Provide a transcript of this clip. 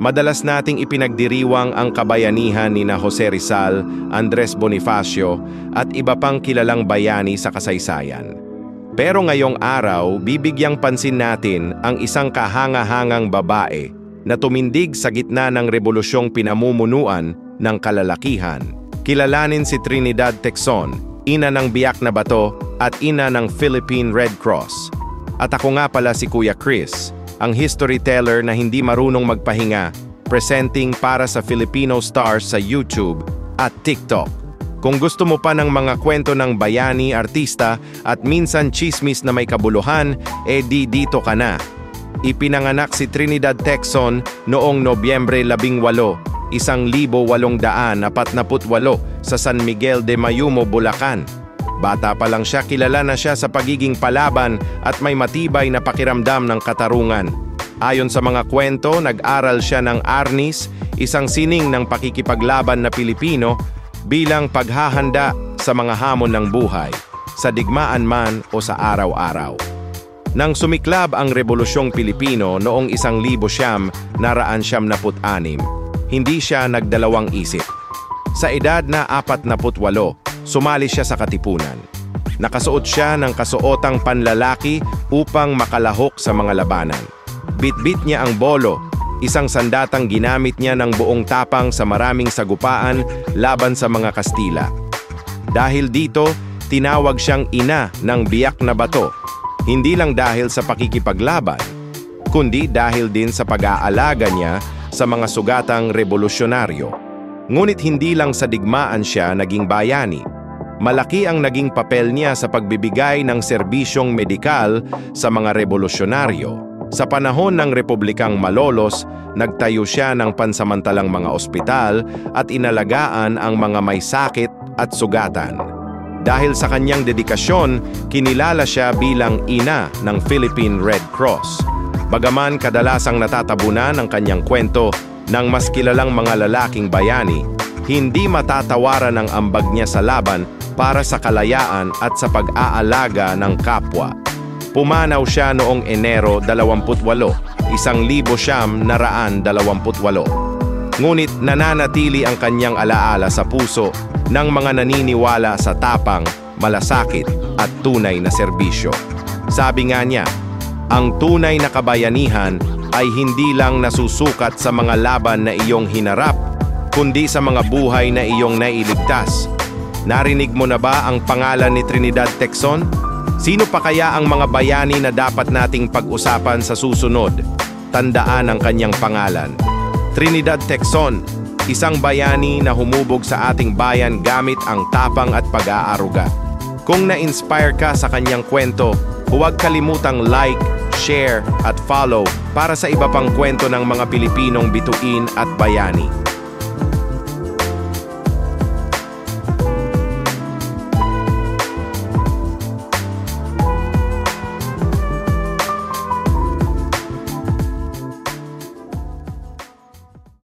Madalas nating ipinagdiriwang ang kabayanihan ni Jose Rizal, Andres Bonifacio at iba pang kilalang bayani sa kasaysayan. Pero ngayong araw, bibigyang pansin natin ang isang kahanga-hangang babae na tumindig sa gitna ng rebolusyong pinamumunuan ng kalalakihan. Kilalanin si Trinidad Tecson, ina ng Biak na Bato at ina ng Philippine Red Cross. At ako nga pala si Kuya Chris, ang historyteller na hindi marunong magpahinga, presenting para sa Filipino Stars sa YouTube at TikTok. Kung gusto mo pa ng mga kwento ng bayani, artista at minsan chismis na may kabuluhan, dito ka na. Ipinanganak si Trinidad Tecson noong Nobyembre 18, 1848 sa San Miguel de Mayumo, Bulacan. Bata pa lang siya, kilala na siya sa pagiging palaban at may matibay na pakiramdam ng katarungan. Ayon sa mga kwento, nag-aral siya ng Arnis, isang sining ng pakikipaglaban na Pilipino, bilang paghahanda sa mga hamon ng buhay, sa digmaan man o sa araw-araw. Nang sumiklab ang Rebolusyong Pilipino noong 1946, hindi siya nagdalawang isip. Sa edad na 48, sumali siya sa katipunan. Nakasuot siya ng kasuotang panlalaki upang makalahok sa mga labanan. Bitbit niya ang bolo, isang sandatang ginamit niya ng buong tapang sa maraming sagupaan laban sa mga Kastila. Dahil dito, tinawag siyang ina ng Biak na Bato, hindi lang dahil sa pakikipaglaban, kundi dahil din sa pag-aalaga niya sa mga sugatang revolusyonaryo. Ngunit hindi lang sa digmaan siya naging bayani. Malaki ang naging papel niya sa pagbibigay ng serbisyong medikal sa mga revolusyonaryo. Sa panahon ng Republikang Malolos, nagtayo siya ng pansamantalang mga ospital at inalagaan ang mga may sakit at sugatan. Dahil sa kanyang dedikasyon, kinilala siya bilang ina ng Philippine Red Cross. Bagaman kadalasang natatabunan ang kanyang kwento ng mas kilalang mga lalaking bayani, hindi matatawaran ang ambag niya sa laban para sa kalayaan at sa pag-aalaga ng kapwa. Pumanaw siya noong Enero 28, 1928. Ngunit nananatili ang kanyang alaala sa puso ng mga naniniwala sa tapang, malasakit at tunay na serbisyo. Sabi nga niya, ang tunay na kabayanihan ay hindi lang nasusukat sa mga laban na iyong hinarap, kundi sa mga buhay na iyong nailigtas. Narinig mo na ba ang pangalan ni Trinidad Tecson? Sino pa kaya ang mga bayani na dapat nating pag-usapan sa susunod? Tandaan ang kanyang pangalan. Trinidad Tecson, isang bayani na humubog sa ating bayan gamit ang tapang at pag-aaruga. Kung na-inspire ka sa kanyang kwento, huwag kalimutang like, share at follow para sa iba pang kwento ng mga Pilipinong bituin at bayani.